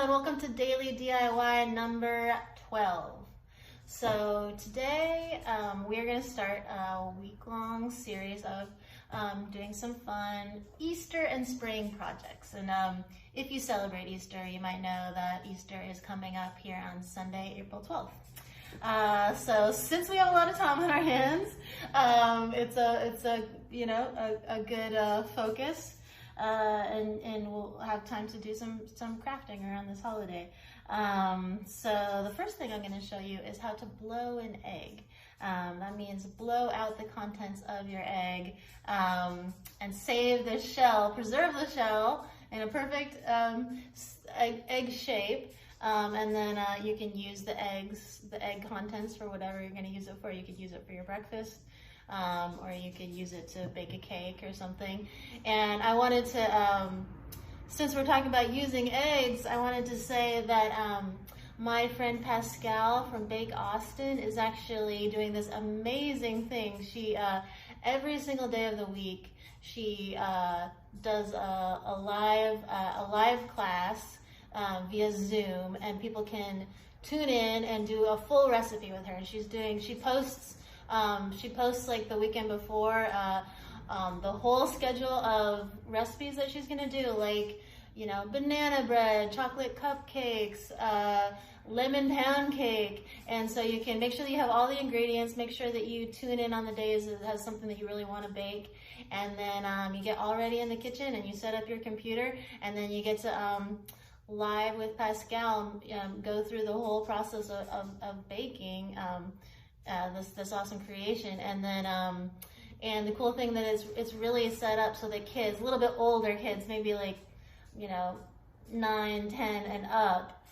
and welcome to Daily DIY number 12. So today we are going to start a week-long series of doing some fun Easter and spring projects. And if you celebrate Easter, you might know that Easter is coming up here on Sunday, April 12th. So since we have a lot of time on our hands, it's a good focus. And we'll have time to do some crafting around this holiday. So the first thing I'm going to show you is how to blow an egg. That means blow out the contents of your egg and save the shell, preserve the shell in a perfect egg shape. And then you can use the egg contents for whatever you're going to use it for. You could use it for your breakfast. Or you could use it to bake a cake or something. And I wanted to, since we're talking about using eggs, I wanted to say that my friend Pascal from Bake Austin is actually doing this amazing thing. She, every single day of the week, she does a live class via Zoom, and people can tune in and do a full recipe with her. And she posts like the weekend before the whole schedule of recipes that she's gonna do, like, banana bread, chocolate cupcakes, lemon pound cake. And so you can make sure that you have all the ingredients, make sure that you tune in on the days that it has something that you really want to bake. And then you get all ready in the kitchen and you set up your computer, and then you get to live with Pascal, go through the whole process of baking this awesome creation. And then and the cool thing that it's really set up so that kids, a little bit older kids, maybe like 9, 10 and up,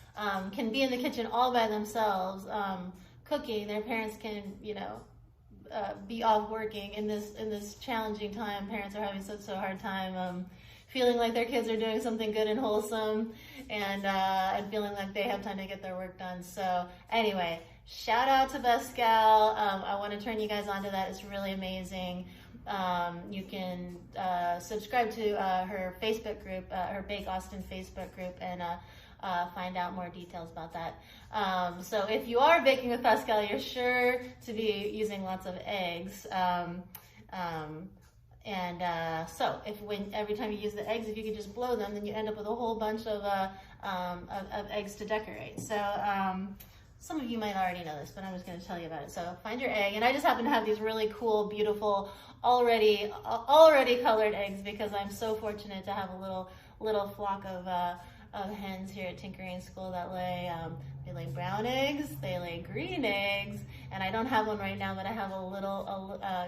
can be in the kitchen all by themselves cooking. Their parents can be off working in this challenging time. Parents are having such a hard time feeling like their kids are doing something good and wholesome, and feeling like they have time to get their work done. So anyway, shout out to Pascal. I want to turn you guys on to that. It's really amazing. You can subscribe to her Facebook group, her Bake Austin Facebook group, and find out more details about that. So if you are baking with Pascal, you're sure to be using lots of eggs. So every time you use the eggs, if you could just blow them, then you end up with a whole bunch of eggs to decorate. So some of you might already know this, but I'm just going to tell you about it. So find your egg, and I just happen to have these really cool, beautiful, already colored eggs because I'm so fortunate to have a little flock of hens here at Tinkering School that they lay brown eggs, they lay green eggs, and I don't have one right now, but I have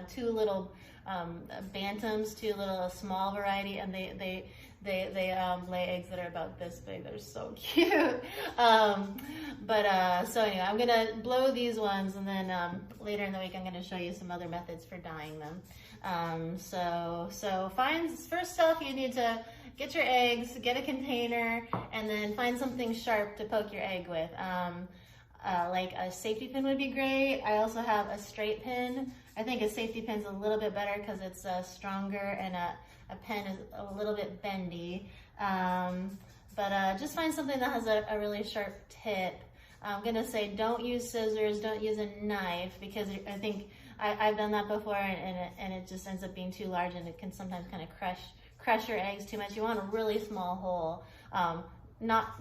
two little bantams, a small variety, and they lay eggs that are about this big. They're so cute. So anyway, I'm gonna blow these ones, and then later in the week I'm gonna show you some other methods for dyeing them. So first off, you need to get your eggs, get a container, and then find something sharp to poke your egg with. Like a safety pin would be great. I also have a straight pin. I think a safety pin's a little bit better because it's stronger, and a pen is a little bit bendy. Just find something that has a really sharp tip. I'm gonna say don't use scissors, don't use a knife, because I think I've done that before, and it just ends up being too large, and it can sometimes kind of crush your eggs too much. You want a really small hole. Not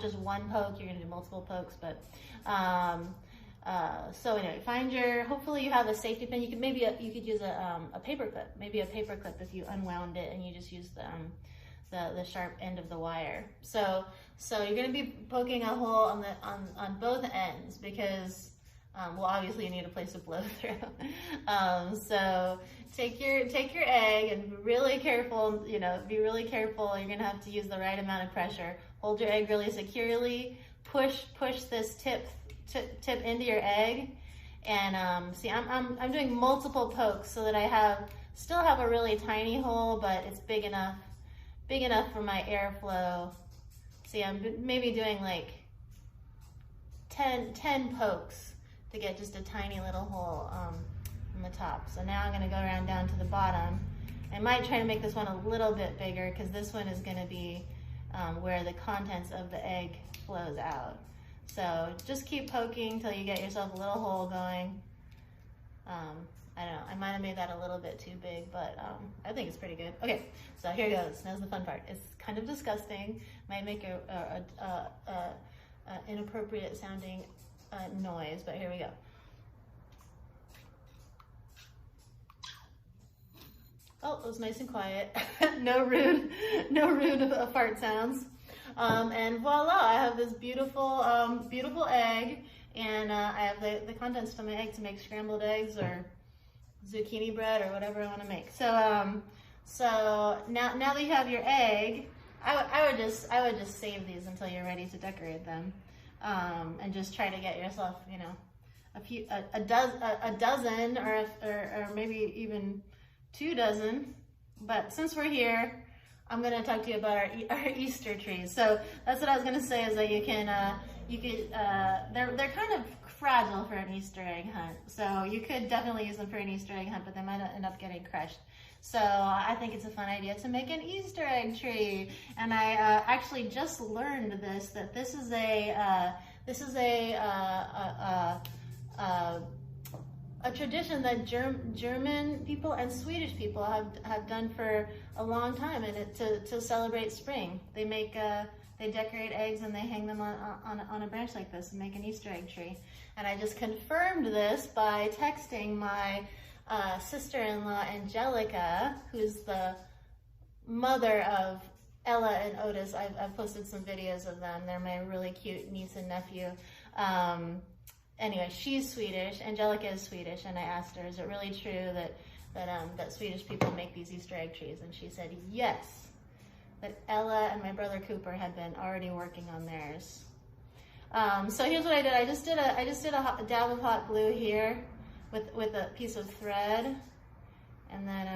just one poke. You're gonna do multiple pokes, but so anyway, hopefully you have a safety pin. You could use a paper clip, maybe a paper clip if you unwound it and you just use the sharp end of the wire. So you're gonna be poking a hole on both ends because obviously you need a place to blow through. So take your egg and be really careful. Be really careful. You're gonna have to use the right amount of pressure. Hold your egg really securely. Push this tip into your egg, and see, I'm doing multiple pokes so that I still have a really tiny hole, but it's big enough for my airflow. See, I'm maybe doing like 10 pokes to get just a tiny little hole on the top. So now I'm going to go down to the bottom. I might try to make this one a little bit bigger because this one is going to be where the contents of the egg flows out. So just keep poking till you get yourself a little hole going. I don't know, I might have made that a little bit too big, but I think it's pretty good. Okay, so here goes. Now's the fun part. It's kind of disgusting. Might make a inappropriate sounding noise, but here we go. Oh, it was nice and quiet. no rude fart sounds. And voila, I have this beautiful, beautiful egg, and I have the contents from my egg to make scrambled eggs or zucchini bread or whatever I want to make. So, so now that you have your egg, I would just save these until you're ready to decorate them, and just try to get yourself, you know, a dozen or maybe even 2 dozen. But since we're here, I'm going to talk to you about our Easter trees. So that's what I was going to say, is that you could they're kind of fragile for an Easter egg hunt. So you could definitely use them for an Easter egg hunt, but they might end up getting crushed. So I think it's a fun idea to make an Easter egg tree. And I actually just learned this, that this is a tradition that German people and Swedish people have done for a long time, and to celebrate spring. They make they decorate eggs and they hang them on a branch like this and make an Easter egg tree. And I just confirmed this by texting my sister-in-law Angelica, who's the mother of Ella and Otis. I've posted some videos of them. They're my really cute niece and nephew. Anyway, she's Swedish, Angelica is Swedish, and I asked her, is it really true that Swedish people make these Easter egg trees? And she said yes, that Ella and my brother Cooper had been already working on theirs. So here's what I did. I just did a dab of hot glue here with a piece of thread, and then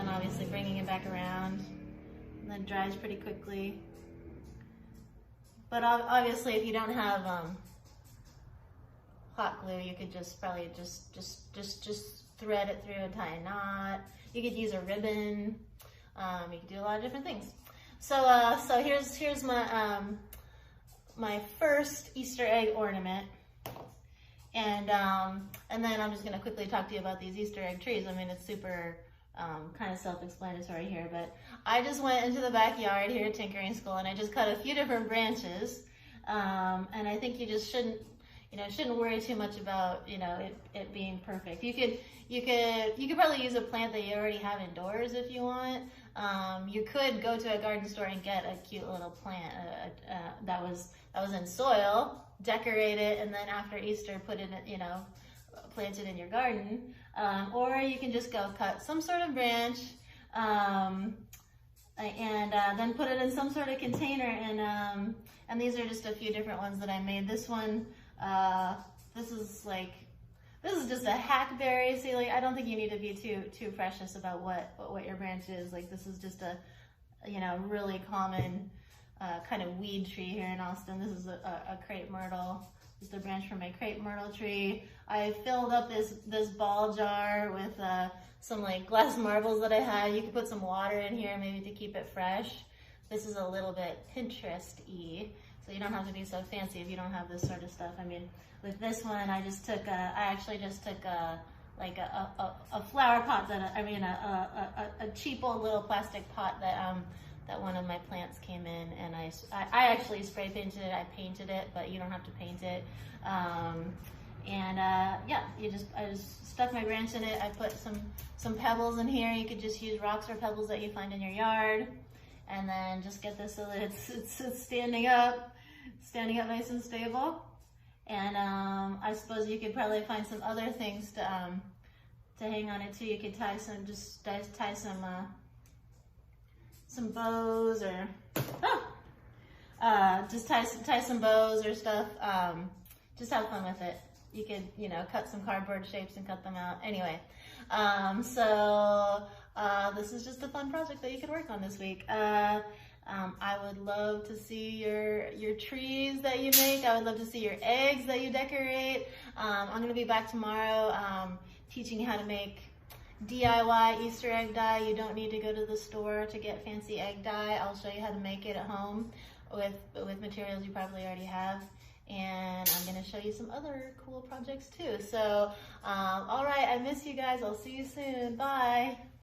obviously bringing it back around, and then dries pretty quickly. But obviously, if you don't have hot glue, you could probably just thread it through and tie a knot. You could use a ribbon. You could do a lot of different things. So so here's my my first Easter egg ornament, and then I'm just gonna quickly talk to you about these Easter egg trees. I mean, it's super kind of self-explanatory here, but I just went into the backyard here at Tinkering School and I just cut a few different branches, and I think you just shouldn't worry too much about it being perfect. You could probably use a plant that you already have indoors if you want. You could go to a garden store and get a cute little plant that was in soil, decorate it, and then after Easter put it in, plant it in your garden. Or you can just go cut some sort of branch and then put it in some sort of container. And these are just a few different ones that I made. This one, this is just a hackberry. See, I don't think you need to be too precious about what your branch is. Like, this is just a really common kind of weed tree here in Austin. This is a crepe myrtle. Just a branch from my crepe myrtle tree. I filled up this ball jar with some glass marbles that I had. You could put some water in here maybe to keep it fresh. This is a little bit Pinterest-y, so you don't have to be so fancy if you don't have this sort of stuff. I mean, with this one, I actually just took a flower pot a cheap old little plastic pot that one of my plants came in, and I actually spray painted it. I painted it, but you don't have to paint it. Yeah, I just stuck my branch in it. I put some pebbles in here. You could just use rocks or pebbles that you find in your yard, and then just get this so that it's standing up nice and stable. And I suppose you could probably find some other things to hang on it too. You could tie some bows, or just tie some bows or stuff. Just have fun with it. You could cut some cardboard shapes and cut them out. Anyway, so this is just a fun project that you could work on this week. I would love to see your trees that you make. I would love to see your eggs that you decorate. I'm gonna be back tomorrow teaching you how to make DIY Easter egg dye. You don't need to go to the store to get fancy egg dye. I'll show you how to make it at home with materials you probably already have. And I'm going to show you some other cool projects too. So, all right, I miss you guys. I'll see you soon. Bye.